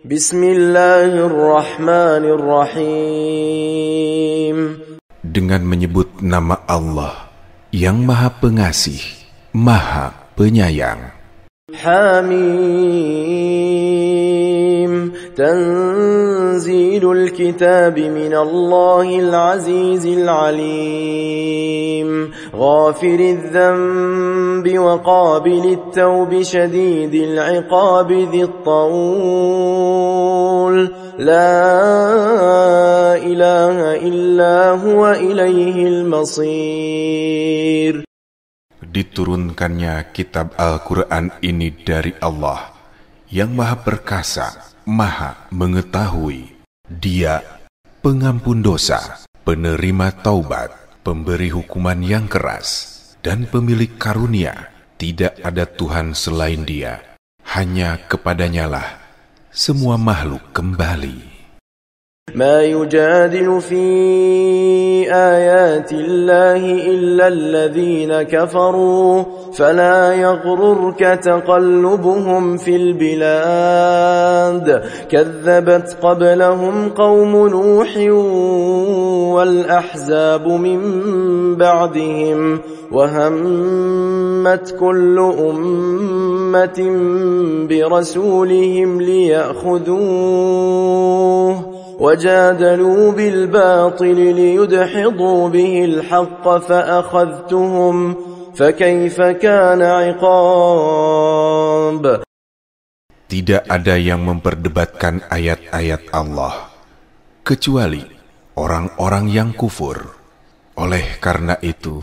Bismillahirrahmanirrahim. Dengan menyebut nama Allah yang Maha Pengasih, Maha Penyayang. Hamim. Tanzilul kitab minallahil azizil alim. Ghafiriz dzambi wa qabilit tawbi syadidil iqabi dzit taul. La ilaha illa huwa ilaihil masir. Diturunkannya kitab Al-Quran ini dari Allah yang Maha Perkasa, Maha Mengetahui. Dia pengampun dosa, penerima taubat, pemberi hukuman yang keras, dan pemilik karunia. Tidak ada Tuhan selain Dia. Hanya kepadanyalah semua makhluk kembali. ما يجادل في آيات الله إلا الذين كفروا فلا يغررك تقلبهم في البلاد كذبت قبلهم قوم نوح والأحزاب من بعدهم وهمت كل أمة برسولهم ليأخذوه وجادلوا بالباطل ليدحضوا به الحق فأخذتهم فكيف كان عقاب. Tidak ada yang memperdebatkan ayat-ayat Allah kecuali orang-orang yang kufur. Oleh karena itu,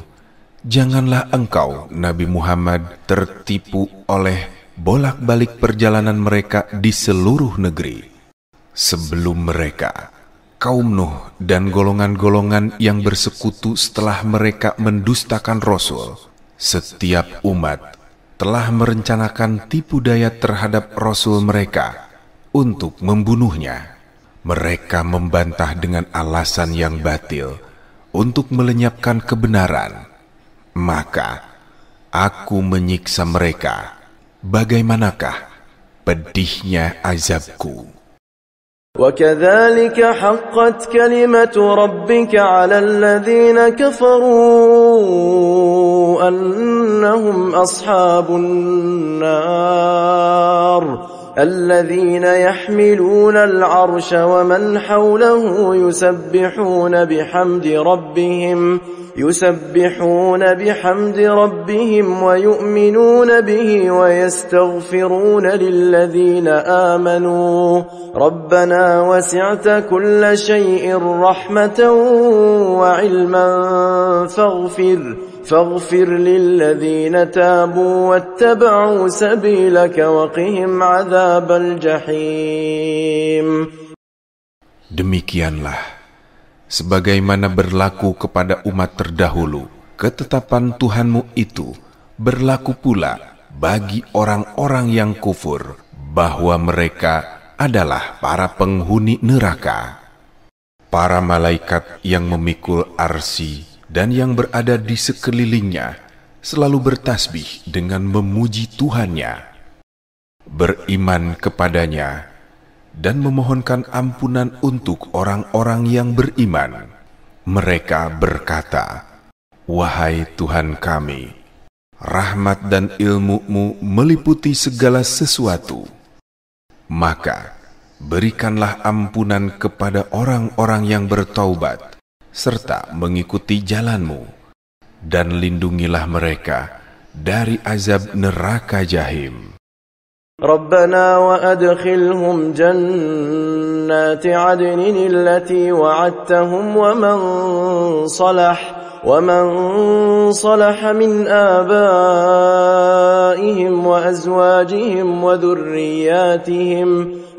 janganlah engkau, Nabi Muhammad, tertipu oleh bolak-balik perjalanan mereka di seluruh negeri. Sebelum mereka, kaum Nuh dan golongan-golongan yang bersekutu setelah mereka mendustakan Rasul, setiap umat telah merencanakan tipu daya terhadap Rasul mereka untuk membunuhnya. Mereka membantah dengan alasan yang batil untuk melenyapkan kebenaran. Maka aku menyiksa mereka. Bagaimanakah pedihnya azabku? وكذلك حقت كلمة ربك على الذين كفروا أنهم أصحاب النار الذين يحملون العرش ومن حوله يسبحون بحمد ربهم ويؤمنون به ويستغفرون للذين آمنوا ربنا وسعت كل شيء رحمة وعلما فاغفر للذين تابوا واتبعوا سبيلك وقهم عذاب الجحيم. Demikianlah sebagaimana berlaku kepada umat terdahulu, ketetapan Tuhanmu itu berlaku pula bagi orang-orang yang kufur, bahwa mereka adalah para penghuni neraka. Para malaikat yang memikul arsy dan yang berada di sekelilingnya selalu bertasbih dengan memuji Tuhannya, beriman kepadanya, dan memohonkan ampunan untuk orang-orang yang beriman. Mereka berkata, "Wahai Tuhan kami, rahmat dan ilmu-Mu meliputi segala sesuatu. Maka berikanlah ampunan kepada orang-orang yang bertaubat serta mengikuti jalan-Mu, dan lindungilah mereka dari azab neraka jahim." ربنا وأدخلهم جنات عدن التي وعدتهم ومن صلح من آبائهم وأزواجهم وذرياتهم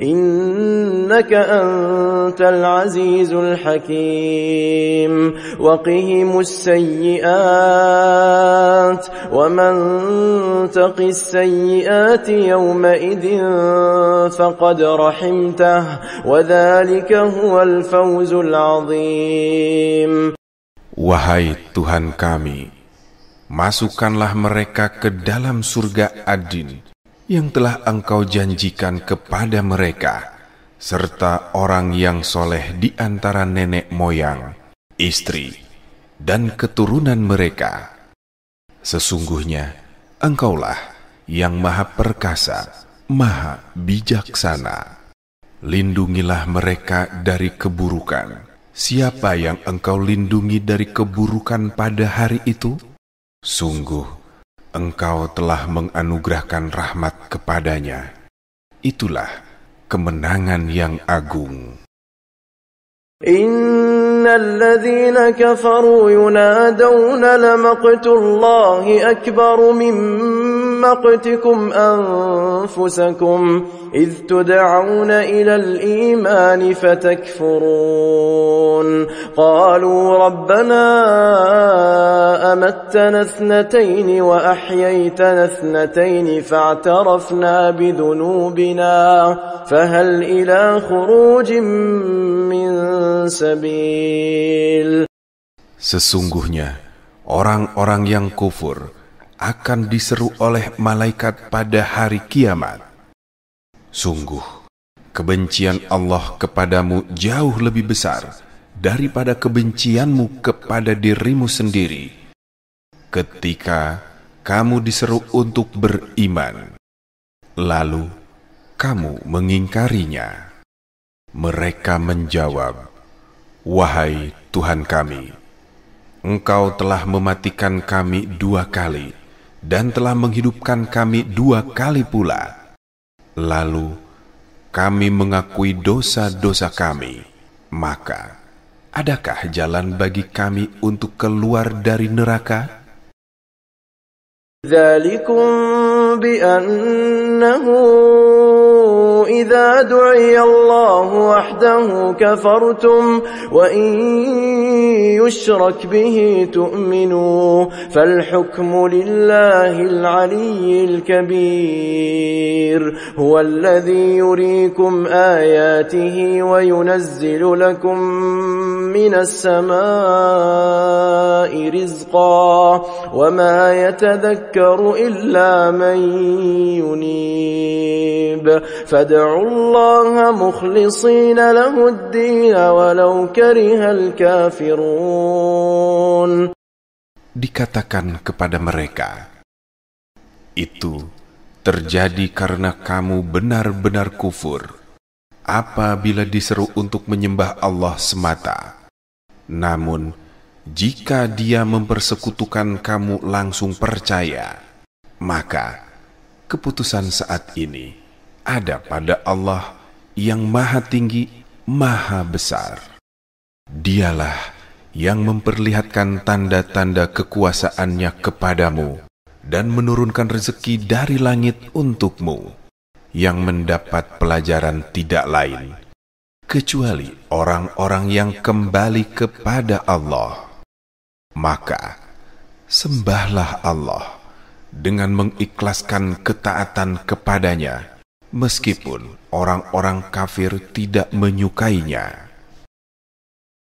إنك أنت العزيز الحكيم وقهم السيئات ومن تق السيئات يومئذ فقد رحمته وذلك هو الفوز العظيم. Wahai Tuhan kami, masukkanlah mereka ke dalam surga Adin yang telah Engkau janjikan kepada mereka serta orang yang soleh di antara nenek moyang, istri, dan keturunan mereka. Sesungguhnya Engkaulah yang Maha Perkasa, Maha Bijaksana. Lindungilah mereka dari keburukan. Siapa yang Engkau lindungi dari keburukan pada hari itu? Sungguh, Engkau telah menganugerahkan rahmat kepadanya. Itulah kemenangan yang agung. Innalladzina kafaru yunadawna lamaqtullahi akbaru min maqtikum anfusakum إذ تدعون إلى الإيمان فتكفرون قالوا ربنا أمتنا اثنتين وأحييتنا اثنتين فاعترفنا بذنوبنا فهل إلى خروج من سبيل. Sesungguhnya orang-orang yang kufur akan diseru oleh malaikat pada hari kiamat. Sungguh, kebencian Allah kepadamu jauh lebih besar daripada kebencianmu kepada dirimu sendiri. Ketika kamu diseru untuk beriman, lalu kamu mengingkarinya. Mereka menjawab, "Wahai Tuhan kami, Engkau telah mematikan kami 2 kali dan telah menghidupkan kami 2 kali pula. Lalu kami mengakui dosa-dosa kami. Maka adakah jalan bagi kami untuk keluar dari neraka?" ذَلِكُمْ بِأَنَّهُ إِذَا دُعِيَ اللَّهُ وَحْدَهُ كَفَرْتُمْ وَإِنْ يُشْرَكْ بِهِ تُؤْمِنُوا فَالْحُكْمُ لِلَّهِ الْعَلِيِّ الْكَبِيرِ هُوَ الَّذِي يُرِيكُمْ آيَاتِهِ وَيُنَزِّلُ لَكُمْ مِنَ السَّمَاءِ رِزْقًا وَمَا يَتَذَكَّرُ إِلَّا مَنْ يُنِيبُ فادعوا الله مخلصين له الدين ولو كره الكافرون. Dikatakan kepada mereka, itu terjadi karena kamu benar-benar kufur apabila diseru untuk menyembah Allah semata. Namun, jika Dia mempersekutukan kamu langsung percaya, maka keputusan saat ini ada pada Allah yang Maha Tinggi, Maha Besar. Dialah yang memperlihatkan tanda-tanda kekuasaannya kepadamu dan menurunkan rezeki dari langit untukmu, yang mendapat pelajaran tidak lain kecuali orang-orang yang kembali kepada Allah. Maka sembahlah Allah dengan mengikhlaskan ketaatan kepadanya, meskipun orang-orang kafir tidak menyukainya.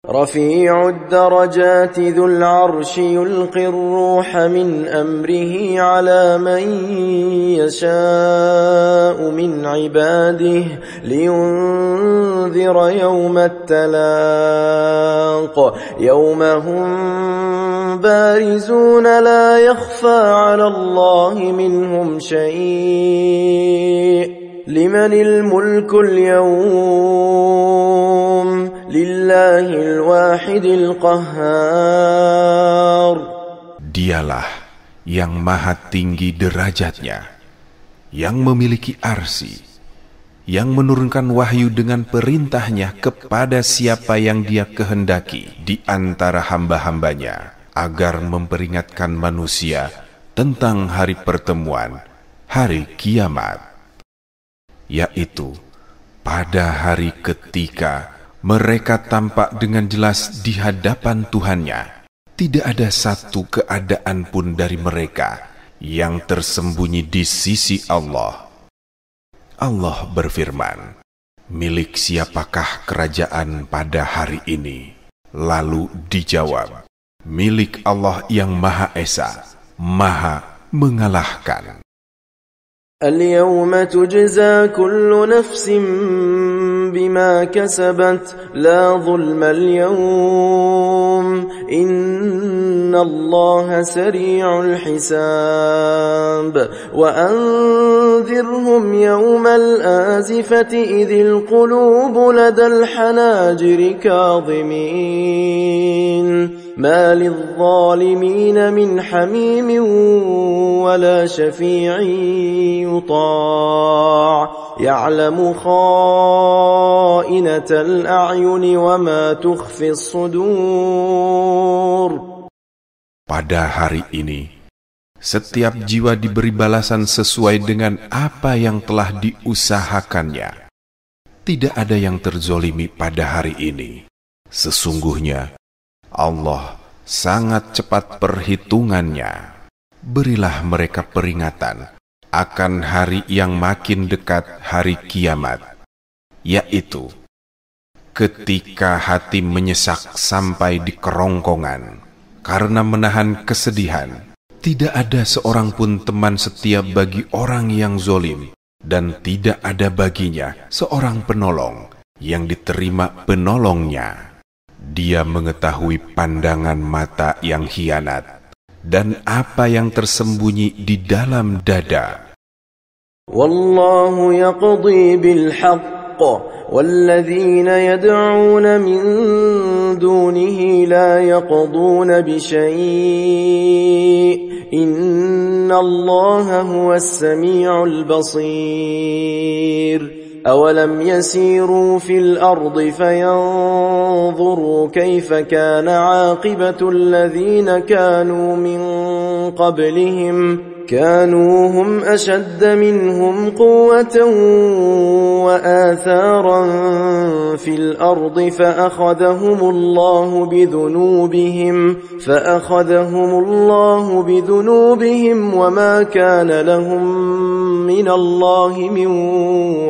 رفيع الدرجات ذو العرش يلقي الروح من أمره على من يشاء من عباده لينذر يوم التلاق يوم هم بارزون لا يخفى على الله منهم شيء لمن الملك اليوم لله الواحد القهار. Dialah yang maha tinggi derajatnya, yang memiliki arsy, yang menurunkan wahyu dengan perintahnya kepada siapa yang Dia kehendaki di antara hamba-hambanya, agar memperingatkan manusia tentang hari pertemuan, hari kiamat, yaitu pada hari ketika mereka tampak dengan jelas di hadapan Tuhannya. Tidak ada satu keadaan pun dari mereka yang tersembunyi di sisi Allah. Allah berfirman, "Milik siapakah kerajaan pada hari ini?" Lalu dijawab, "Milik Allah yang Maha Esa, Maha Mengalahkan." اليوم تجزى كل نفس بما كسبت لا ظلم اليوم إن الله سريع الحساب وأنذرهم يوم الآزفة إذ القلوب لدى الحناجر كاظمين ما للظالمين من حميم ولا شفيع يطاع يعلم خائنة الأعين وما تخفي الصدور. Pada hari ini, setiap jiwa diberi balasan sesuai dengan apa yang telah diusahakannya. Tidak ada yang terzolimi pada hari ini. Sesungguhnya, Allah sangat cepat perhitungannya. Berilah mereka peringatan akan hari yang makin dekat, hari kiamat, yaitu ketika hati menyesak sampai di kerongkongan karena menahan kesedihan. Tidak ada seorang pun teman setia bagi orang yang zolim, dan tidak ada baginya seorang penolong yang diterima penolongnya. Dia mengetahui pandangan mata yang khianat dan apa yang tersembunyi di dalam dada. Wallahu yaqdi bil haqq walladzina yad'una min dunihi la yaqduna bi syai' innallaha huwas sami'ul basir. أولم يسيروا في الأرض فينظروا كيف كان عاقبة الذين كانوا من قبلهم كانوا هم أشد منهم قوة وآثارا في الأرض فأخذهم الله بذنوبهم وما كان لهم من الله من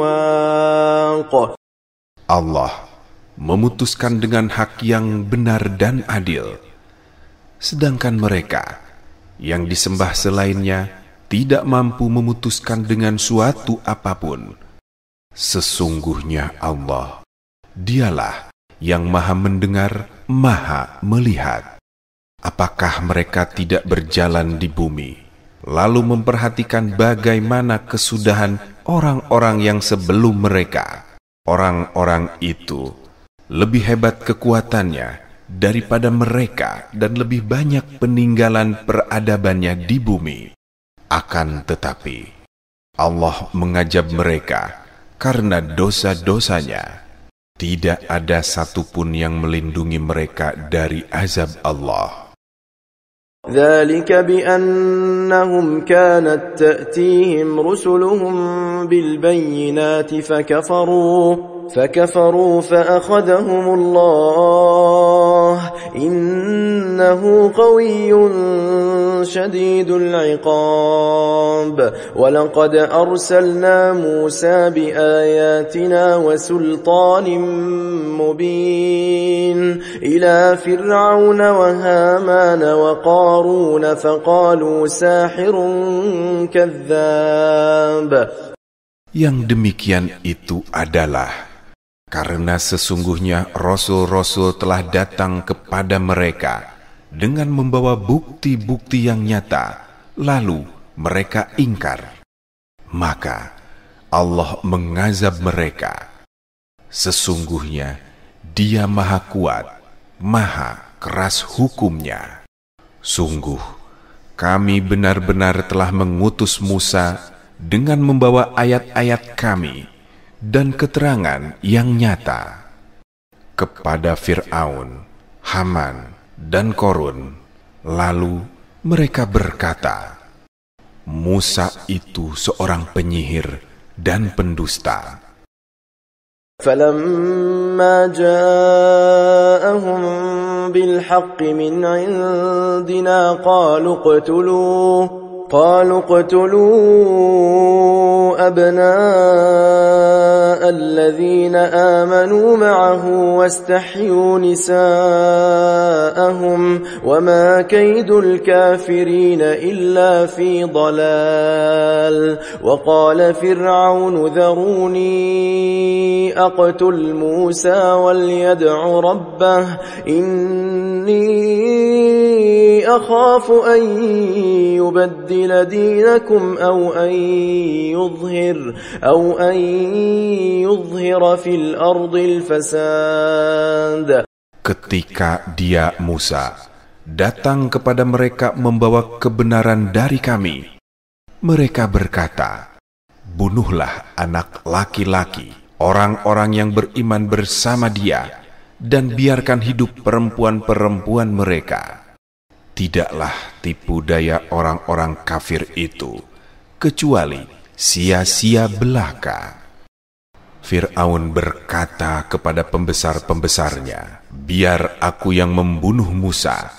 واق. Allah memutuskan dengan hak yang benar dan adil, sedangkan mereka yang disembah selainnya tidak mampu memutuskan dengan suatu apapun. Sesungguhnya Allah, Dialah yang Maha mendengar, Maha melihat. Apakah mereka tidak berjalan di bumi, lalu memperhatikan bagaimana kesudahan orang-orang yang sebelum mereka? Orang-orang itu lebih hebat kekuatannya daripada mereka dan lebih banyak peninggalan peradabannya di bumi. Akan tetapi, Allah mengazab mereka karena dosa-dosanya. Tidak ada satupun yang melindungi mereka dari azab Allah. ذلك بأنهم كانت تأتيهم رسلهم بالبينات فكفروا فأخذهم الله إنه قوي شديد العقاب ولقد أرسلنا موسى بآياتنا وسلطان مبين إلى فرعون وهامان وقارون فقالوا ساحر كذاب. Yang demikian itu adalah karena sesungguhnya rasul-rasul telah datang kepada mereka dengan membawa bukti-bukti yang nyata, lalu mereka ingkar. Maka Allah mengazab mereka. Sesungguhnya Dia Maha Kuat, Maha keras hukumnya. Sungguh, kami benar-benar telah mengutus Musa dengan membawa ayat-ayat kami dan keterangan yang nyata kepada Fir'aun, Haman, dan Korun. Lalu mereka berkata, Musa itu seorang penyihir dan pendusta. فَلَمَّا جَاءَهُم بِالْحَقِّ مِنْ عِنْدِنَا قالوا اقتلوا أبناء الذين آمنوا معه واستحيوا نساءهم وما كيد الكافرين إلا في ضلال وقال فرعون ذروني أقتل موسى وليدع ربه إني أخاف أن يبدل دينكم أو أن يظهر في الأرض الفساد. Ketika dia Musa datang kepada mereka membawa kebenaran dari kami, mereka berkata, bunuhlah anak laki-laki orang-orang yang beriman bersama dia dan biarkan hidup perempuan-perempuan mereka. Tidaklah tipu daya orang-orang kafir itu kecuali sia-sia belaka. Fir'aun berkata kepada pembesar-pembesarnya, biar aku yang membunuh Musa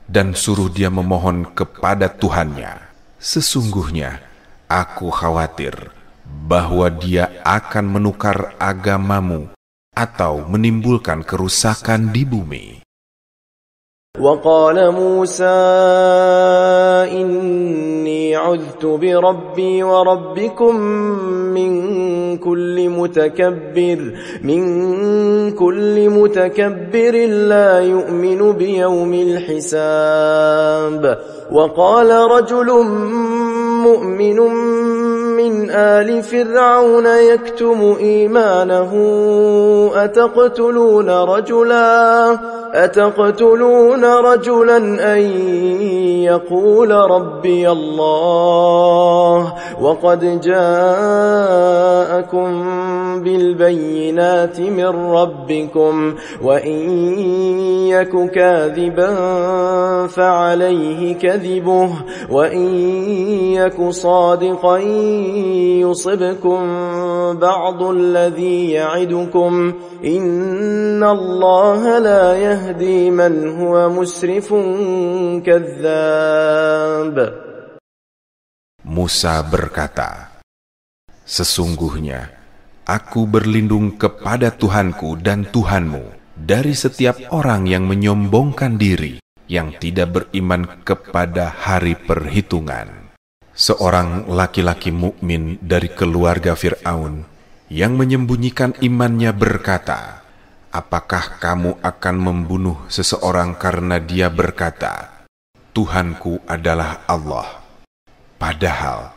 dan suruh dia memohon kepada Tuhannya. Sesungguhnya aku khawatir bahwa dia akan menukar agamamu atau menimbulkan kerusakan di bumi. وقال موسى إني عذت بربي وربكم من كل متكبر لا يؤمن بيوم الحساب. وقال رجل مؤمن من آل فرعون يكتم إيمانه أتقتلون رجلا أن يقول ربي الله وقد جاءكم بالبينات من ربكم وإن يك كاذبا فعليه كذبه وإن يك صادقا يصبكم بعض الذي يعدكم إن الله لا يهدي من هو مسرف كذاب. Musa berkata, sesungguhnya aku berlindung kepada Tuhanku dan Tuhanmu dari setiap orang yang menyombongkan diri, yang tidak beriman kepada hari perhitungan. Seorang laki-laki mukmin dari keluarga Fir'aun yang menyembunyikan imannya berkata, apakah kamu akan membunuh seseorang karena dia berkata, Tuhanku adalah Allah, padahal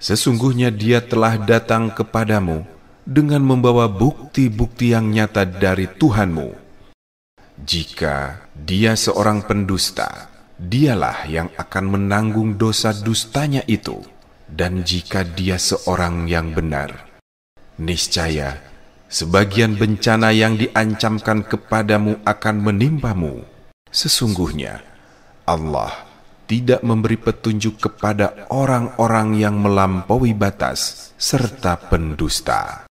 sesungguhnya dia telah datang kepadamu dengan membawa bukti-bukti yang nyata dari Tuhanmu. Jika dia seorang pendusta, dialah yang akan menanggung dosa dustanya itu. Dan jika dia seorang yang benar, niscaya sebagian bencana yang diancamkan kepadamu akan menimpamu. Sesungguhnya Allah tidak memberi petunjuk kepada orang-orang yang melampaui batas serta pendusta.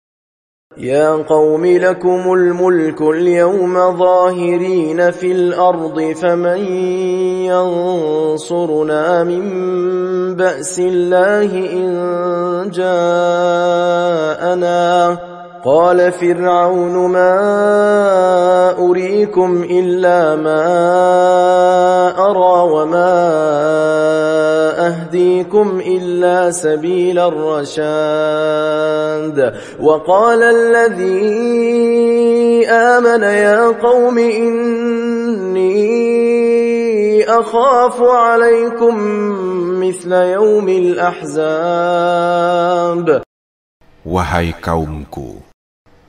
يا قوم لكم الملك اليوم ظاهرين في الأرض فمن ينصرنا من بأس الله إن جاءنا قال فرعون ما أريكم إلا ما أرى وما أهديكم إلا سبيل الرشاد. وقال الذي آمن يا قوم إني أخاف عليكم مثل يوم الأحزاب. Wahai kaumku,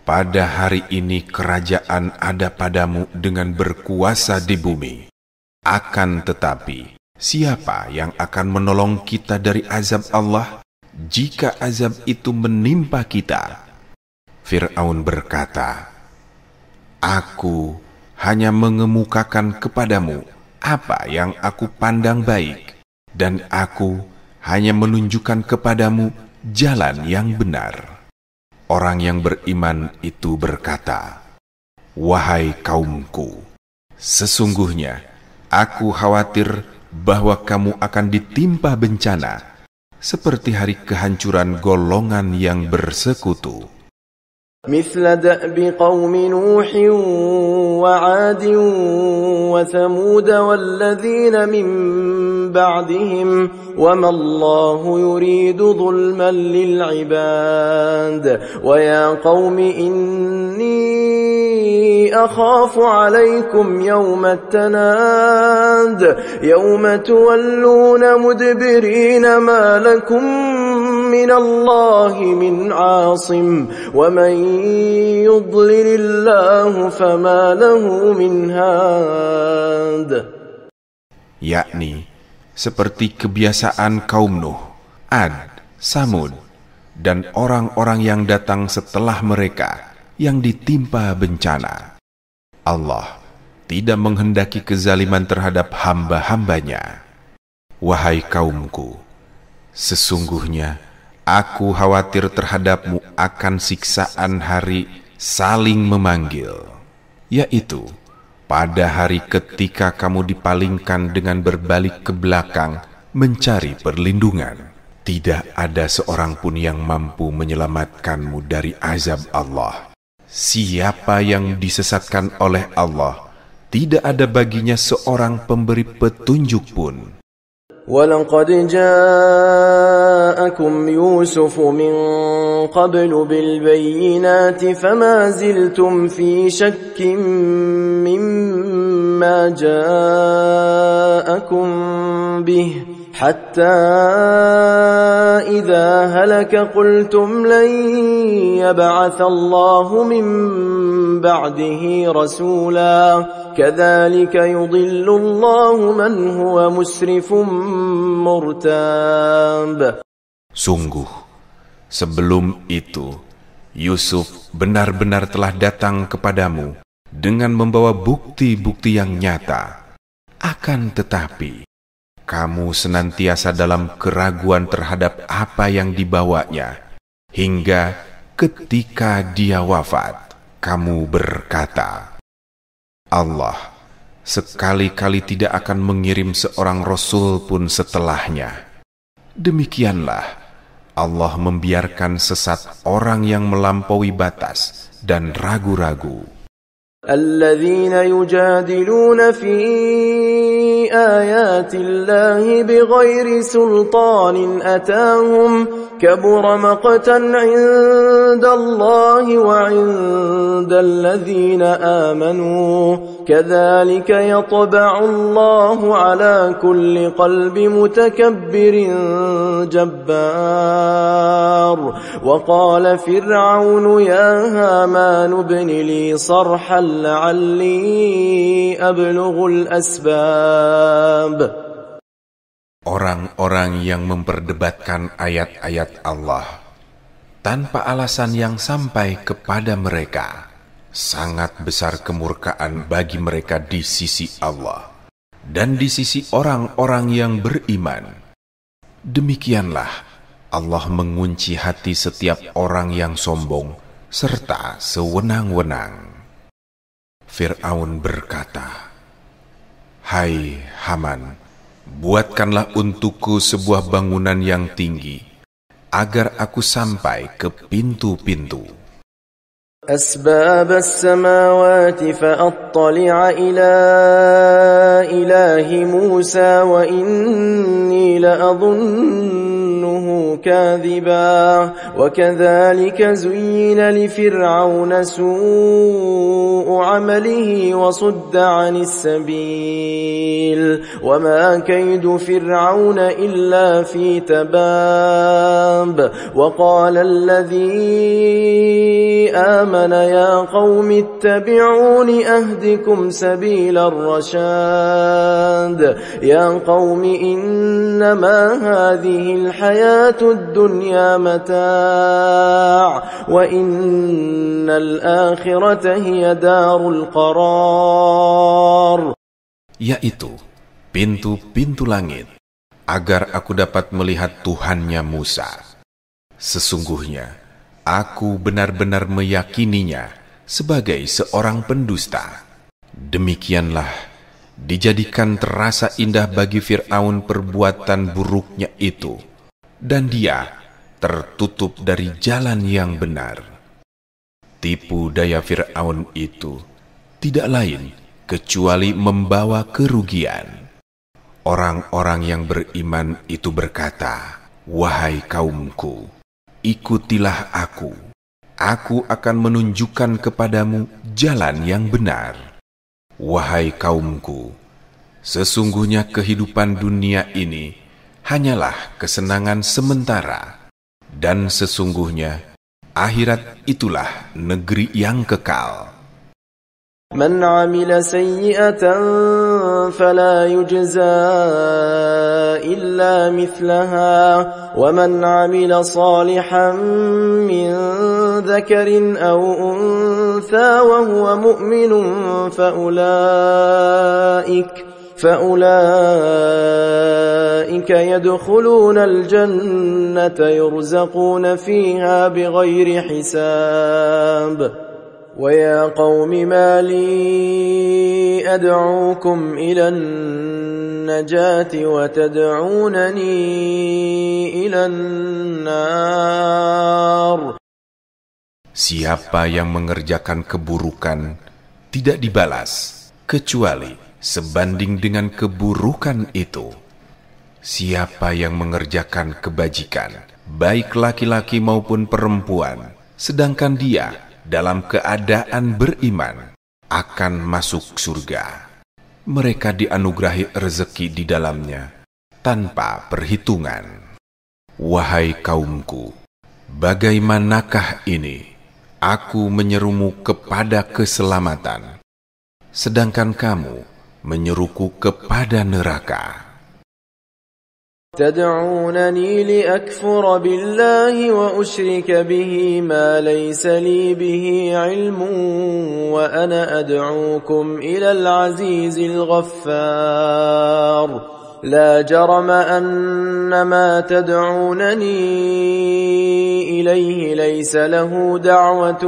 pada hari ini kerajaan ada padamu dengan berkuasa di bumi. Akan tetapi, siapa yang akan menolong kita dari azab Allah jika azab itu menimpa kita? Fir'aun berkata, aku hanya mengemukakan kepadamu apa yang aku pandang baik, dan aku hanya menunjukkan kepadamu jalan yang benar. Orang yang beriman itu berkata, wahai kaumku, sesungguhnya aku khawatir bahwa kamu akan ditimpa bencana seperti hari kehancuran golongan yang bersekutu. مثل دأب قوم نوح وعاد وثمود والذين من بعدهم وما الله يريد ظلما للعباد ويا قوم إني أخاف عليكم يوم التناد يوم تولون مدبرين ما لكم من الله من عاصم ومن يضلل الله فما له من هاد. Yakni seperti kebiasaan kaum Nuh, Ad, Samud, dan orang-orang yang datang setelah mereka yang ditimpa bencana. Allah tidak menghendaki kezaliman terhadap hamba-hambanya. Wahai kaumku, sesungguhnya aku khawatir terhadapmu akan siksaan hari saling memanggil, yaitu pada hari ketika kamu dipalingkan dengan berbalik ke belakang mencari perlindungan. Tidak ada seorang pun yang mampu menyelamatkanmu dari azab Allah. Siapa yang disesatkan oleh Allah, tidak ada baginya seorang pemberi petunjuk pun. وَلَقَدْ جَاءَكُمْ يُوسُفُ مِنْ قَبْلُ بِالْبَيِّنَاتِ فَمَا زِلْتُمْ فِي شَكٍّ مِّمَّا جَاءَكُمْ بِهِ حَتَّى إِذَا هَلَكَ قُلْتُمْ لَنْ يَبْعَثَ اللَّهُ مِنْ بَعْدِهِ رَسُولًا كَذَلِكَ يُضِلُّ اللَّهُ مَنْ هُوَ مُسْرِفٌ مُرْتَابٌ. Sungguh, sebelum itu, Yusuf benar-benar telah datang kepadamu dengan membawa bukti-bukti yang nyata. Akan tetapi, kamu senantiasa dalam keraguan terhadap apa yang dibawanya, hingga ketika dia wafat, kamu berkata, Allah sekali-kali tidak akan mengirim seorang rasul pun setelahnya. Demikianlah Allah membiarkan sesat orang yang melampaui batas dan ragu-ragu. Alladzina yujadiluna fi ayati Allahi bighairi sultanin atahum kabura maqtan 'inda Allahi wa 'inda alladzina amanu kadzalika yatba'u Allahu 'ala kulli qalbi mutakabbirin jabbar wa qala fir'aunu ya haman ibni li sarhan la'alli ablughul asbab. Orang-orang yang memperdebatkan ayat-ayat Allah tanpa alasan yang sampai kepada mereka, sangat besar kemurkaan bagi mereka di sisi Allah dan di sisi orang-orang yang beriman. Demikianlah Allah mengunci hati setiap orang yang sombong serta sewenang-wenang. Fir'aun berkata, Hai Haman, buatkanlah untukku sebuah bangunan yang tinggi, agar aku sampai ke pintu-pintu. أسباب السماوات فأطلع إلى إله موسى وإني لأظنه كاذبا وكذلك زين لفرعون سوء عمله وصد عن السبيل وما كيد فرعون إلا في تباب وقال الذي آمن يا قوم اتبعون أهدكم سبيل الرشاد يا قوم إنما هذه الحياة الدنيا متاع وإن الآخرة هي دار القرار. Yaitu pintu-pintu langit, agar aku dapat melihat Tuhannya Musa. Sesungguhnya aku benar-benar meyakininya sebagai seorang pendusta. Demikianlah Dijadikan terasa indah bagi Fir'aun perbuatan buruknya itu, dan dia tertutup dari jalan yang benar. Tipu daya Fir'aun itu tidak lain kecuali membawa kerugian. Orang-orang yang beriman itu berkata, "Wahai kaumku, ikutilah aku. Aku akan menunjukkan kepadamu jalan yang benar. Wahai kaumku, sesungguhnya kehidupan dunia ini hanyalah kesenangan sementara, dan sesungguhnya akhirat itulah negeri yang kekal." من عمل سيئة فلا يجزى إلا مثلها ومن عمل صالحا من ذكر أو أنثى وهو مؤمن فأولئك يدخلون الجنة يرزقون فيها بغير حساب. وَيَا قَوْمِ مَا لِي أَدْعُوكُمْ إِلَى النَّجَاةِ وَتَدْعُونَنِي إِلَى النَّارِ. Siapa yang mengerjakan keburukan tidak dibalas kecuali sebanding dengan keburukan itu. Siapa yang mengerjakan kebajikan, baik laki-laki maupun perempuan, sedangkan dia dalam keadaan beriman, akan masuk surga. Mereka dianugerahi rezeki di dalamnya tanpa perhitungan. Wahai kaumku, bagaimanakah ini aku menyerumu kepada keselamatan, sedangkan kamu menyeruku kepada neraka? تدعونني لأكفر بالله وأشرك به ما ليس لي به علم وأنا أدعوكم إلى العزيز الغفار. لا جرم أن ما تدعونني إليه ليس له دعوة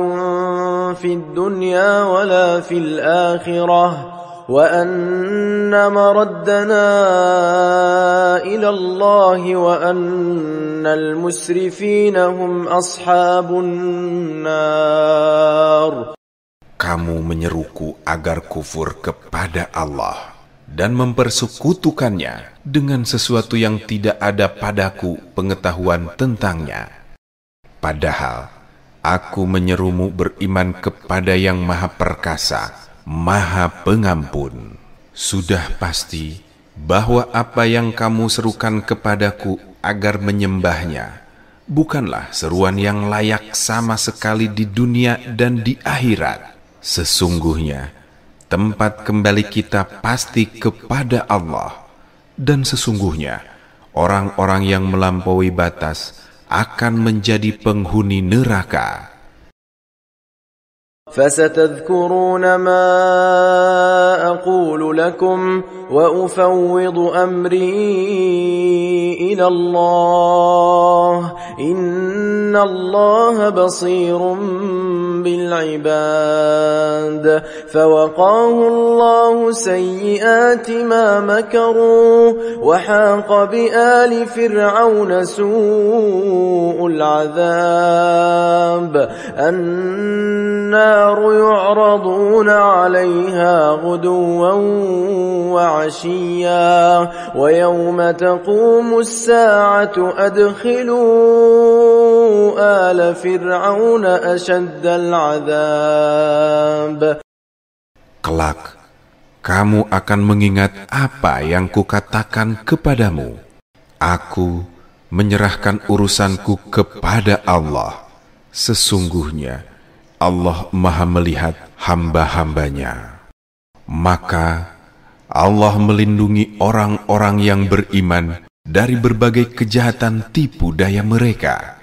في الدنيا ولا في الآخرة وأن مردنا إلى الله وأن المسرفين هم أصحاب النار. Kamu menyeruku agar kufur kepada Allah dan mempersekutukannya dengan sesuatu yang tidak ada padaku pengetahuan tentangnya. Padahal aku menyerumu beriman kepada yang Maha Perkasa, Maha Pengampun. Sudah pasti bahwa apa yang kamu serukan kepadaku agar menyembahnya bukanlah seruan yang layak sama sekali di dunia dan di akhirat. Sesungguhnya tempat kembali kita pasti kepada Allah, dan sesungguhnya orang-orang yang melampaui batas akan menjadi penghuni neraka. فستذكرون ما أقول لكم وأفوض أمري إلى الله إن الله بصير بالعباد. فوقاه الله سيئات ما مكروا وحاق بآل فرعون سوء العذاب. النار يعرضون عليها غدوا وعشيا ويوم تقوم الساعة أدخلوا آل فرعون أشد العذاب. Kelak, kamu akan mengingat apa yang kukatakan kepadamu. Aku menyerahkan urusanku kepada Allah. Sesungguhnya Allah Maha melihat hamba-hambanya. Maka Allah melindungi orang-orang yang beriman dari berbagai kejahatan tipu daya mereka.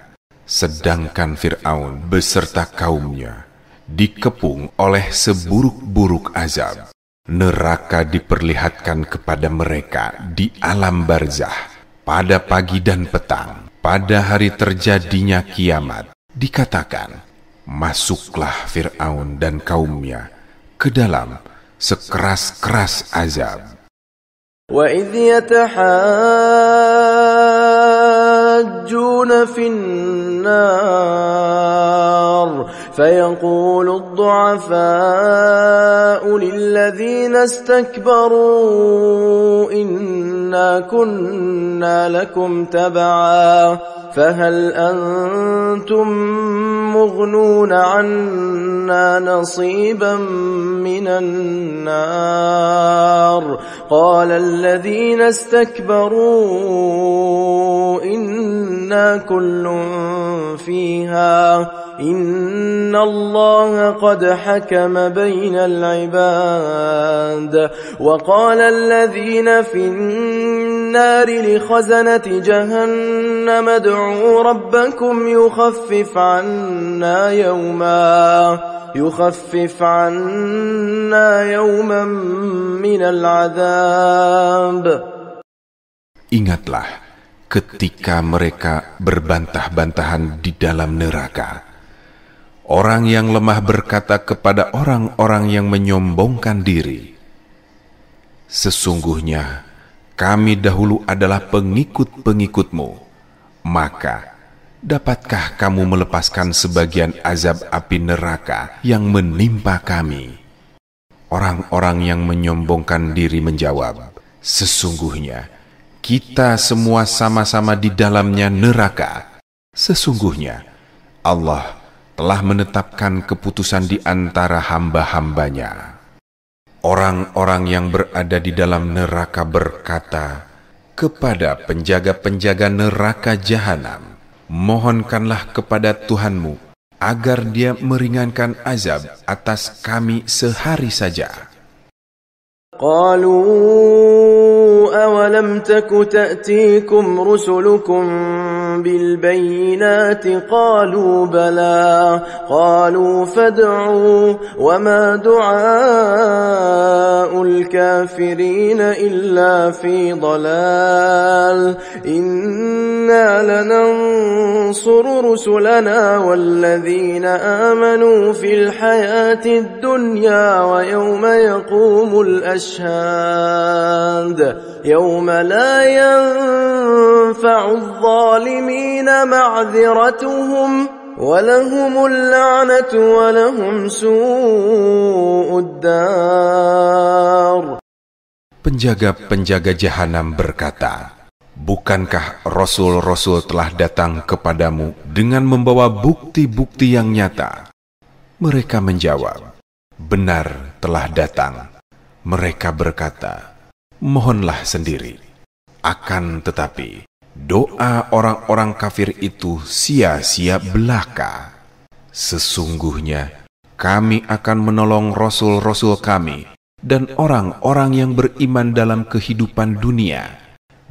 Sedangkan Fir'aun beserta kaumnya dikepung oleh seburuk-buruk azab. Neraka diperlihatkan kepada mereka di alam barzah pada pagi dan petang. Pada hari terjadinya kiamat dikatakan, masuklah Fir'aun dan kaumnya ke dalam sekeras-keras azab. وَإِذْ يَتَحَاجُّونَ فِي النَّارِ فَيَقُولُ الضُّعَفَاءُ لِلَّذِينَ اسْتَكْبَرُوا إِنَّا كُنَّا لَكُمْ تَبَعًا فَهَلْ أَنْتُمْ مُغْنُونَ عَنَّا نَصِيبًا مِنَ النَّارِ قَالَ الَّذِينَ اسْتَكْبَرُوا إِنَّا كُلٌّ فِيهَا إِنَّ اللَّهَ قَدْ حَكَمَ بَيْنَ الْعِبَادِ وَقَالَ الَّذِينَ فِي النَّارِ لِخَزَنَةِ جَهَنَّمَ ادْعُوا رَبَّكُمْ يخفف عنا يوما من العذاب. Ingatlah ketika mereka berbantah-bantahan di dalam neraka. Orang yang lemah berkata kepada orang-orang yang menyombongkan diri, sesungguhnya kami dahulu adalah pengikut-pengikutmu, maka dapatkah kamu melepaskan sebagian azab api neraka yang menimpa kami? Orang-orang yang menyombongkan diri menjawab, sesungguhnya kita semua sama-sama di dalamnya neraka. Sesungguhnya Allah telah menetapkan keputusan di antara hamba-hambanya. Orang-orang yang berada di dalam neraka berkata kepada penjaga-penjaga neraka jahanam, mohonkanlah kepada Tuhanmu agar Dia meringankan azab atas kami sehari saja. Qalu awalam taku ta'tikum rusulukum bil bayyinati qalu bala qalu fad'u wa ma du'aa'ul kafirin illa fi dhalal inna lanansuru rusulana walladhina amanu fil hayatid dunya wa yawma yaqumul يوم لا ينفع الظالمين معذرتهم ولهم اللعنة ولهم سوء الدار. Penjaga-penjaga jahanam berkata, bukankah rasul-rasul telah datang kepadamu dengan membawa bukti-bukti yang nyata? Mereka menjawab, benar telah datang. Mereka berkata, mohonlah sendiri. Akan tetapi, doa orang-orang kafir itu sia-sia belaka. Sesungguhnya, kami akan menolong rasul-rasul kami dan orang-orang yang beriman dalam kehidupan dunia.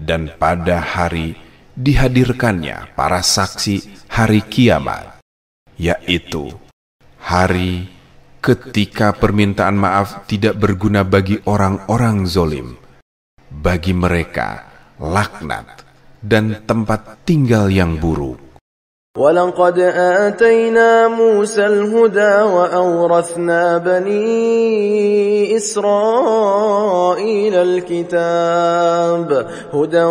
Dan pada hari dihadirkannya para saksi hari kiamat, yaitu hari ketika permintaan maaf tidak berguna bagi orang-orang zolim. Bagi mereka laknat dan tempat tinggal yang buruk. وَلَقَدْ آتَيْنَا مُوسَى الْهُدَى وَأَوْرَثْنَا بَنِي إِسْرَائِيلَ الْكِتَابَ هُدًى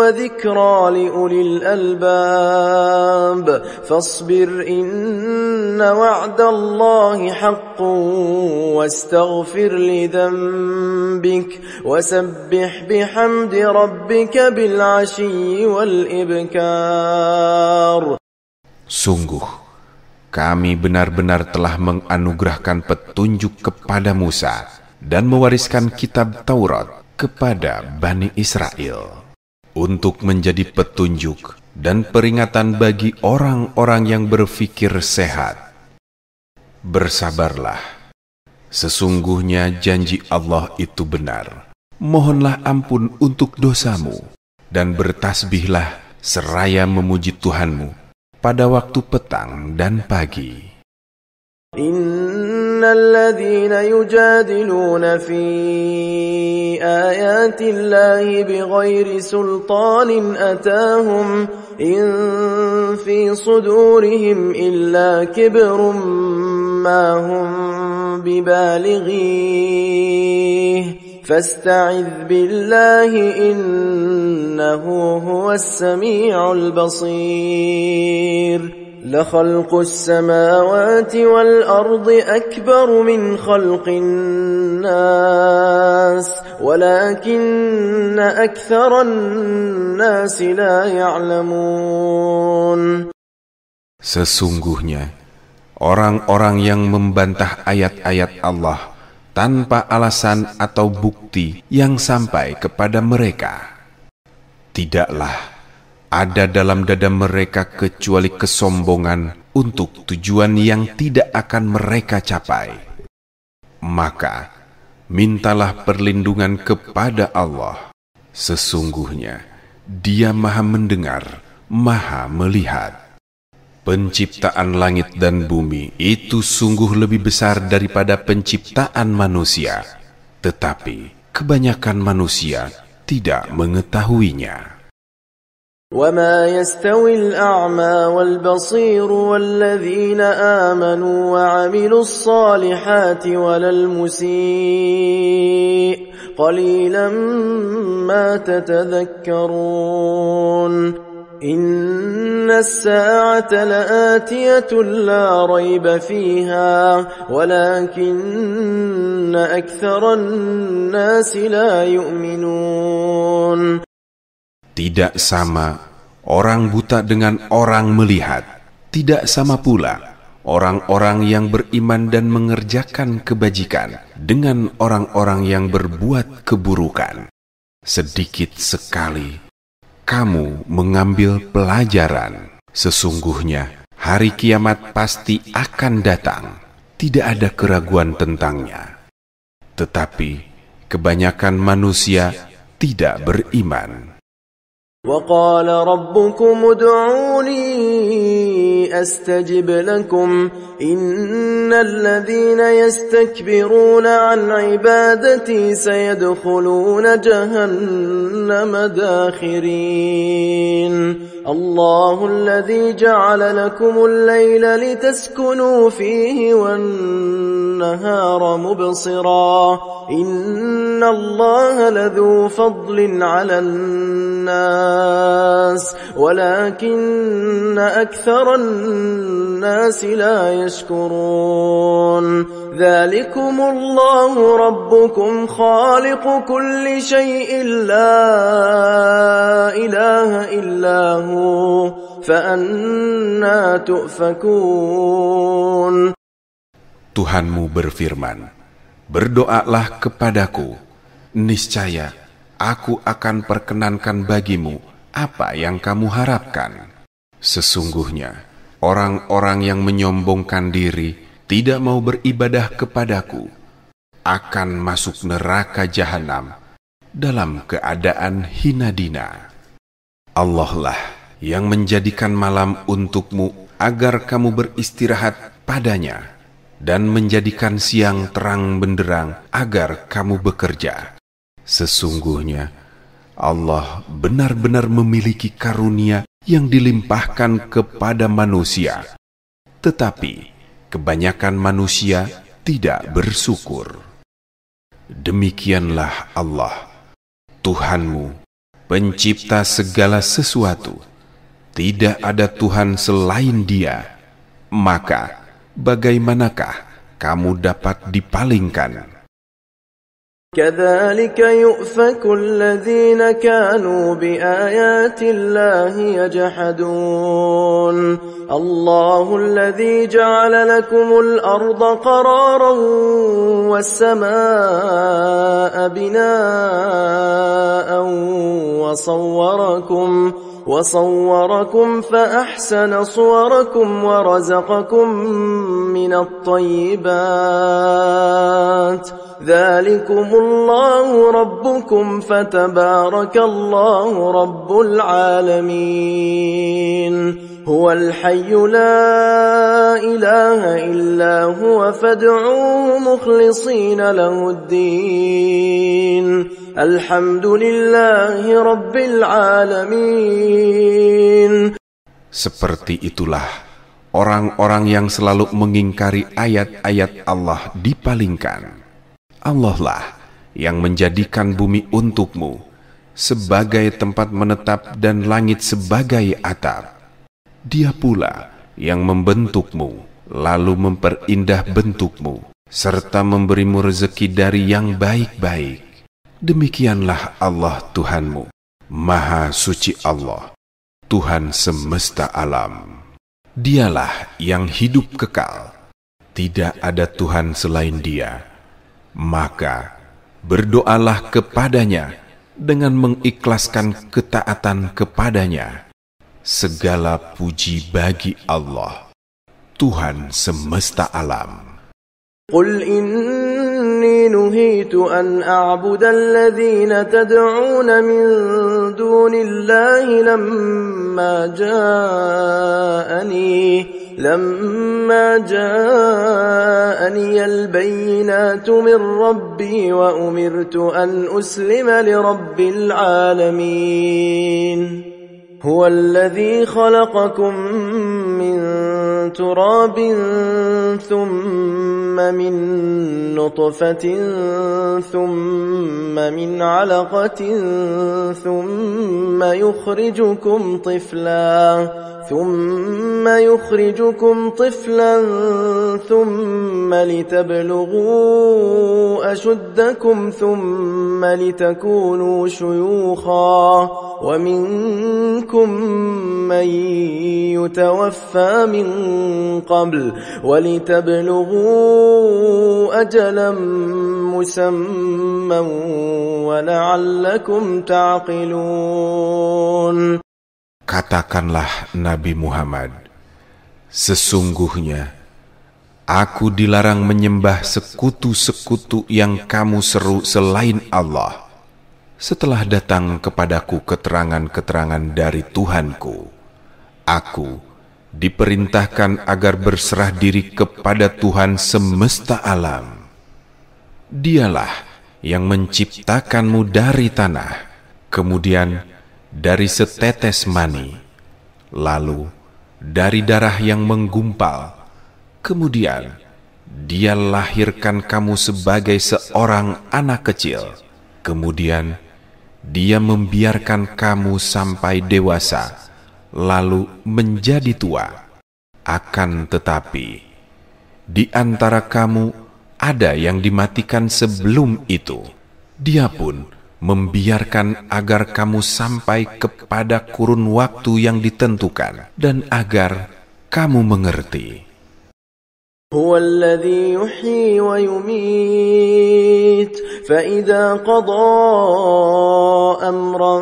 وَذِكْرَى لِأُولِي الْأَلْبَابِ فَاصْبِرْ إِنَّ وَعْدَ اللَّهِ حَقٌّ وَاسْتَغْفِرْ لِذَنبِكَ وَسَبِّحْ بِحَمْدِ رَبِّكَ بِالْعَشِيِّ وَالْإِبْكَارِ. Sungguh, kami benar-benar telah menganugerahkan petunjuk kepada Musa dan mewariskan kitab Taurat kepada Bani Israel untuk menjadi petunjuk dan peringatan bagi orang-orang yang berfikir sehat. Bersabarlah, sesungguhnya janji Allah itu benar. Mohonlah ampun untuk dosamu dan bertasbihlah seraya memuji Tuhanmu pada waktu petang dan pagi. Innal ladzina yujadiluna fi ayati Allahi bighairi sultanin atahum in fi sudurihim illa kibrun ma hum ببالغيه فاستعذ بالله إنه هو السميع البصير لخلق السماوات والأرض أكبر من خلق الناس ولكن أكثر الناس لا يعلمون. Sesungguhnya orang-orang yang membantah ayat-ayat Allah tanpa alasan atau bukti yang sampai kepada mereka, tidaklah ada dalam dada mereka kecuali kesombongan untuk tujuan yang tidak akan mereka capai. Maka mintalah perlindungan kepada Allah. Sesungguhnya Dia Maha Mendengar, Maha Melihat. Penciptaan langit dan bumi itu sungguh lebih besar daripada penciptaan manusia, tetapi kebanyakan manusia tidak mengetahuinya. وما يستوي الأعمى والبصير والذين آمنوا وعملوا الصالحات ولا المسيء قليلا ما تتذكرون إن الساعة لآتية لا ريب فيها ولكن أكثر الناس لا يؤمنون. Tidak sama orang buta dengan orang melihat. Tidak sama pula orang-orang yang beriman dan mengerjakan kebajikan dengan orang-orang yang berbuat keburukan. Sedikit sekali kamu mengambil pelajaran. Sesungguhnya hari kiamat pasti akan datang. Tidak ada keraguan tentangnya. Tetapi kebanyakan manusia tidak beriman. وقال ربكم ادعوني أستجب لكم إن الذين يستكبرون عن عبادتي سيدخلون جهنم داخرين الله الذي جعل لكم الليل لتسكنوا فيه والنهار مبصرا إن الله لذو فضل على الناس ولكن أكثر الناس لا يشكرون ذلكم الله ربكم خالق كل شيء لا إله إلا هو فأنا تؤفكون. Tuhanmu berfirman, berdoalah kepadaku, niscaya aku akan perkenankan bagimu apa yang kamu harapkan. Sesungguhnya orang-orang yang menyombongkan diri tidak mau beribadah kepadaku akan masuk neraka jahanam dalam keadaan hina dina. Allah lah yang menjadikan malam untukmu agar kamu beristirahat padanya dan menjadikan siang terang benderang agar kamu bekerja. Sesungguhnya Allah benar-benar memiliki karunia yang dilimpahkan kepada manusia, tetapi kebanyakan manusia tidak bersyukur. Demikianlah Allah, Tuhanmu, pencipta segala sesuatu. Tidak ada Tuhan selain Dia. Maka bagaimanakah kamu dapat dipalingkan? كذلك يؤفك الذين كانوا بآيات الله يجحدون الله الذي جعل لكم الأرض قرارا والسماء بناء وصوركم فأحسن صوركم ورزقكم من الطيبات ذلكم الله ربكم فتبارك الله رب العالمين هو الحي لا إله إلا هو فادعوه مخلصين له الدين الحمد لله رب العالمين. Seperti itulah orang-orang yang selalu mengingkari ayat-ayat Allah dipalingkan. Allah lah yang menjadikan bumi untukmu sebagai tempat menetap dan langit sebagai atap. Dia pula yang membentukmu, lalu memperindah bentukmu, serta memberimu rezeki dari yang baik-baik. Demikianlah Allah Tuhanmu. Maha suci Allah, Tuhan semesta alam. Dialah yang hidup kekal. Tidak ada Tuhan selain Dia. Maka berdoalah kepadanya dengan mengikhlaskan ketaatan kepadanya. Segala puji bagi Allah, Tuhan semesta alam. قل إني نهيت أن أعبد الذين تدعون من دون الله لما جاءني البينات من ربي وأمرت أن أسلم لرب العالمين هو الذي خلقكم من تراب ثم من نطفة ثم من علقة ثم يخرجكم طفلا ثم لتبلغوا أشدكم ثم لتكونوا شيوخا ومنكم من يتوفى من قبل ولتبلغوا أجلا مسمى ولعلكم تعقلون. Katakanlah Nabi Muhammad, sesungguhnya aku dilarang menyembah sekutu-sekutu yang kamu seru selain Allah. Setelah datang kepadaku keterangan-keterangan dari Tuhanku, aku diperintahkan agar berserah diri kepada Tuhan semesta alam. Dialah yang menciptakanmu dari tanah, kemudian dari setetes mani, lalu dari darah yang menggumpal, kemudian Dia lahirkan kamu sebagai seorang anak kecil, kemudian Dia membiarkan kamu sampai dewasa, lalu menjadi tua. Akan tetapi, di antara kamu ada yang dimatikan sebelum itu. Dia pun membiarkan agar kamu sampai kepada kurun waktu yang ditentukan dan agar kamu mengerti. هو الذي يحيي ويميت فإذا قضى أمرا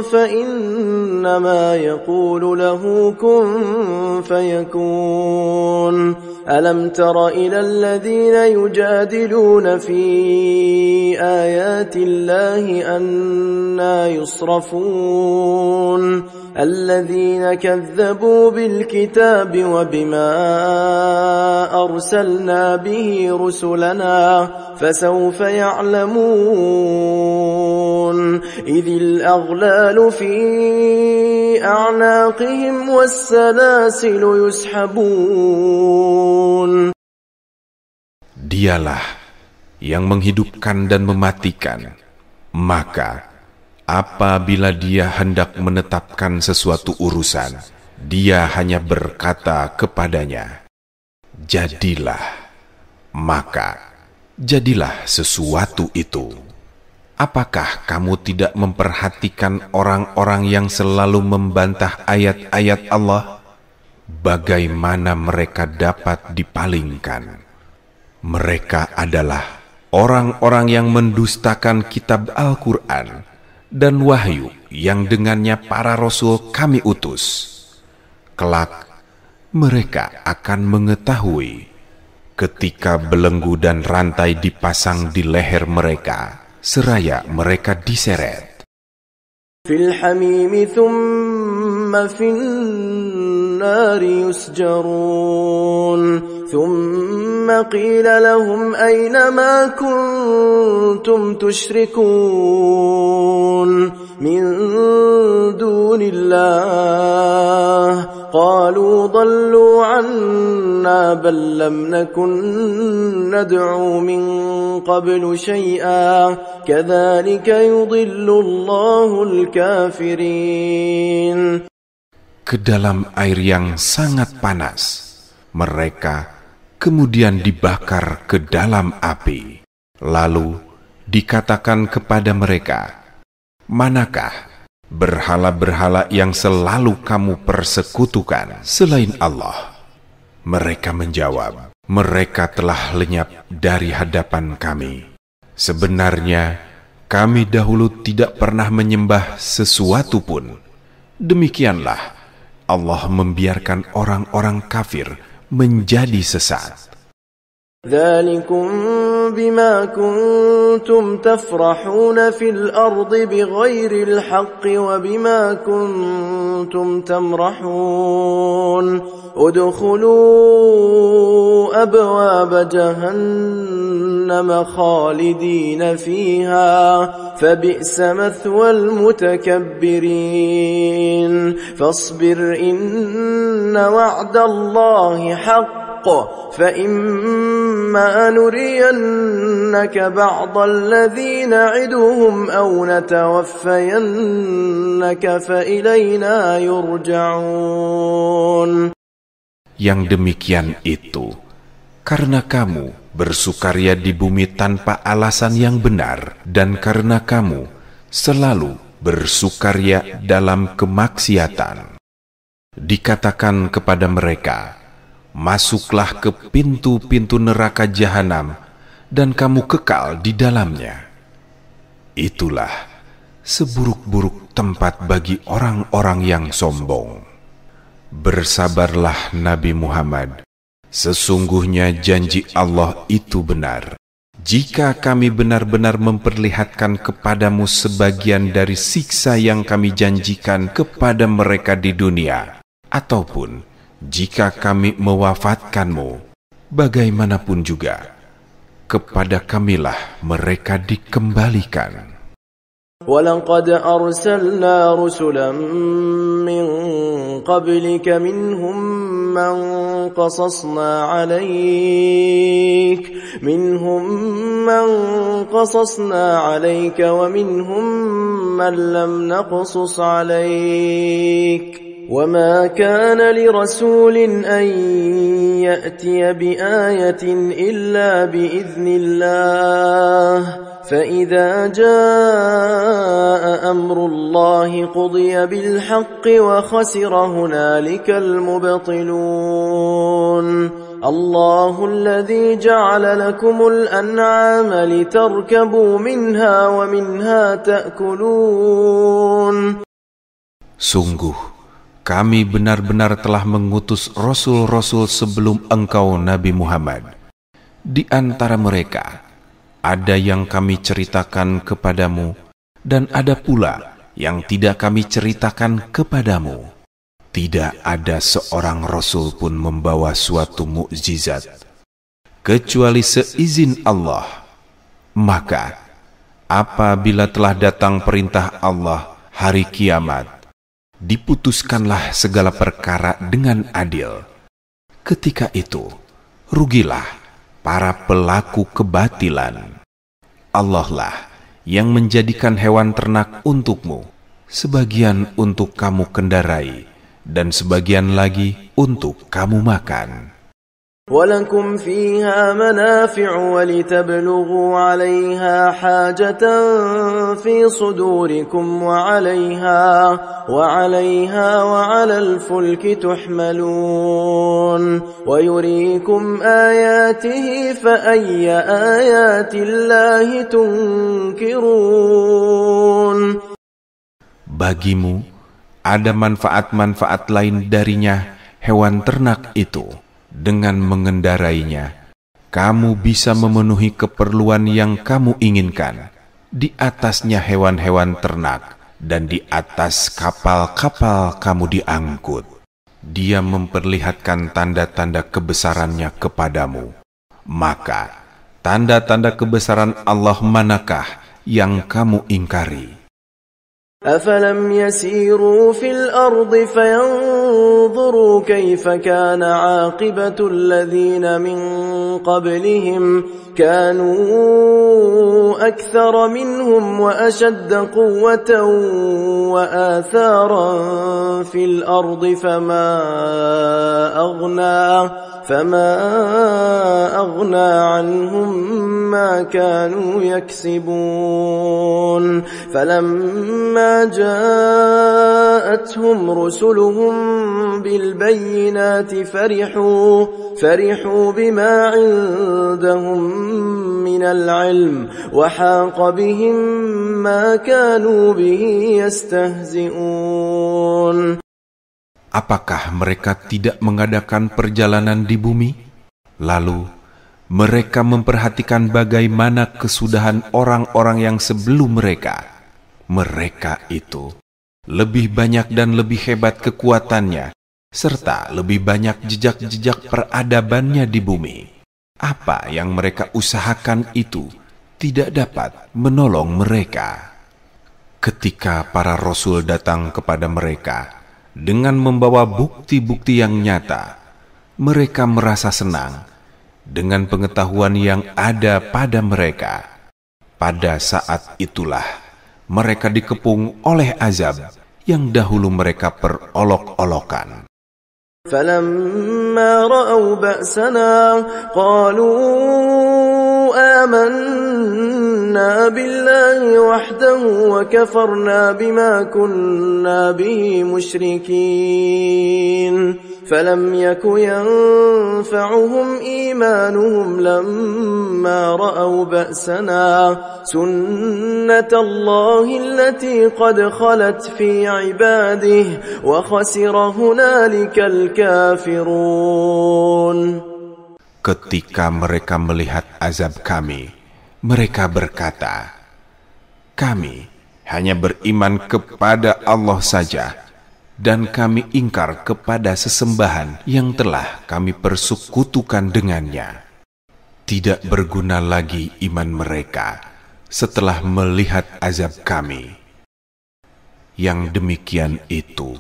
فإنما يقول له كن فيكون. ألم تر إلى الذين يجادلون في آيات الله أنى يصرفون الذين كذبوا بالكتاب وبما أرسلنا به رسلنا فسوف يعلمون إذ الأغلال في أعناقهم والسلاسل يسحبون. Dialah yang menghidupkan dan mematikan. Maka apabila Dia hendak menetapkan sesuatu urusan, Dia hanya berkata kepadanya, jadilah, maka jadilah sesuatu itu. Apakah kamu tidak memperhatikan orang-orang yang selalu membantah ayat-ayat Allah? Bagaimana mereka dapat dipalingkan? Mereka adalah orang-orang yang mendustakan kitab Al-Quran dan wahyu yang dengannya para rasul kami utus. Kelak mereka akan mengetahui ketika belenggu dan rantai dipasang di leher mereka seraya mereka diseret. Fil hamimi thumma fin nari yusjarun thumma qila lahum ayna ma kuntum tushrikun min dunillah qalu ضلوا عنا بل لم نكن ندعو من قبل شيئا كذلك يضل الله الكافرين. Ke dalam air yang sangat panas, mereka kemudian dibakar ke dalam api. Lalu dikatakan kepada mereka, manakah berhala-berhala yang selalu kamu persekutukan selain Allah? Mereka menjawab, mereka telah lenyap dari hadapan kami. Sebenarnya kami dahulu tidak pernah menyembah sesuatu pun. Demikianlah Allah membiarkan orang-orang kafir menjadi sesat. ذلكم بما كنتم تفرحون في الأرض بغير الحق وبما كنتم تمرحون ادخلوا أبواب جهنم خالدين فيها فبئس مثوى المتكبرين فاصبر إن وعد الله حق فإما نرينك بعض الذي نعدهم أو نتوفينك فإلينا يرجعون. Yang demikian itu karena kamu bersukaria di bumi tanpa alasan yang benar, dan karena kamu selalu bersukaria dalam kemaksiatan. Dikatakan kepada mereka, masuklah ke pintu-pintu neraka jahanam dan kamu kekal di dalamnya. Itulah seburuk-buruk tempat bagi orang-orang yang sombong. Bersabarlah Nabi Muhammad, sesungguhnya janji Allah itu benar. Jika kami benar-benar memperlihatkan kepadamu sebagian dari siksa yang kami janjikan kepada mereka di dunia, ataupun jika kami mewafatkanmu, bagaimanapun juga, kepada kamilah mereka dikembalikan. وَلَقَدْ أَرْسَلْنَا رُسُلًا مِّن قَبْلِكَ مِنْهُمْ مَنْ قَصَصْنَا عَلَيْكَ وَمِنْهُمْ مَنْ لَمْ نَقْصُصْ عَلَيْكَ وَمَا كَانَ لِرَسُولٍ أَنْ يَأْتِيَ بِآيَةٍ إِلَّا بِإِذْنِ اللَّهِ فَإِذَا جَاءَ أَمْرُ اللَّهِ قُضِيَ بِالْحَقِّ وَخَسِرَ هُنَالِكَ الْمُبْطِلُونَ الله الذي جعل لكم الأنعام لتركبوا منها ومنها تأكلون. Sungguh kami benar-benar telah mengutus rasul-rasul sebelum engkau Nabi Muhammad. Di antara mereka ada yang kami ceritakan kepadamu, dan ada pula yang tidak kami ceritakan kepadamu. Tidak ada seorang rasul pun membawa suatu mukjizat kecuali seizin Allah. Maka apabila telah datang perintah Allah hari kiamat, diputuskanlah segala perkara dengan adil. Ketika itu rugilah para pelaku kebatilan. Allah lah yang menjadikan hewan ternak untukmu, sebagian untuk kamu kendarai, dan sebagian lagi untuk kamu makan. وَلَكُمْ فِيهَا مَنَافِعُ وَلِتَبْلُغُوا عَلَيْهَا حَاجَةً فِي صُدُورِكُمْ وَعَلَيْهَا وَعَلَى الْفُلْكِ تُحْمَلُونَ وَيُرِيكُمْ آيَاتِهِ فَأَيَّ آيَاتِ اللَّهِ تُنْكِرُونَ. Bagimu ada manfaat-manfaat lain darinya hewan ternak itu. Dengan mengendarainya, kamu bisa memenuhi keperluan yang kamu inginkan. Di atasnya hewan-hewan ternak, dan di atas kapal-kapal kamu diangkut. Dia memperlihatkan tanda-tanda kebesarannya kepadamu. Maka, tanda-tanda kebesaran Allah manakah yang kamu ingkari? أفلم يسيروا في الأرض فينظروا كيف كان عاقبة الذين من قبلهم كانوا أكثر منهم وأشد قوة وآثارا في الأرض فما أغنى عنهم ما كانوا يكسبون فلما جاءتهم رسلهم بالبينات فرحوا بما عندهم من العلم وحاق بهم ما كانوا به يستهزئون. Apakah mereka tidak mengadakan perjalanan di bumi? Lalu mereka memperhatikan bagaimana kesudahan orang-orang yang sebelum mereka. Mereka itu lebih banyak dan lebih hebat kekuatannya, serta lebih banyak jejak-jejak peradabannya di bumi. Apa yang mereka usahakan itu tidak dapat menolong mereka. Ketika para rasul datang kepada mereka dengan membawa bukti-bukti yang nyata, mereka merasa senang dengan pengetahuan yang ada pada mereka. Pada saat itulah mereka dikepung oleh azab yang dahulu mereka perolok-olokan. فَلَمَّا رَأَوْا بَأْسَنَا قَالُوا آمَنَّا بِاللَّهِ وَحْدَهُ وَكَفَرْنَا بِمَا كُنَّا بِهِ مُشْرِكِينَ فَلَمْ يَكُ يَنفَعُهُمْ إِيمَانُهُمْ لَمَّا رَأَوْا بَأْسَنَا سُنَّةَ اللَّهِ الَّتِي قَدْ خَلَتْ فِي عِبَادِهِ وَخَسِرَ هُنَالِكَ الْكَافِرُونَ. Ketika mereka melihat azab kami, mereka berkata, kami hanya beriman kepada Allah saja, dan kami ingkar kepada sesembahan yang telah kami persekutukan dengannya. Tidak berguna lagi iman mereka setelah melihat azab kami. Yang demikian itu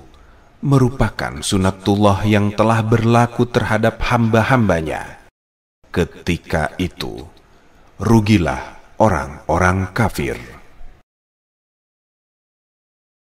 merupakan sunatullah yang telah berlaku terhadap hamba-hambanya. Ketika itu, rugilah orang-orang kafir.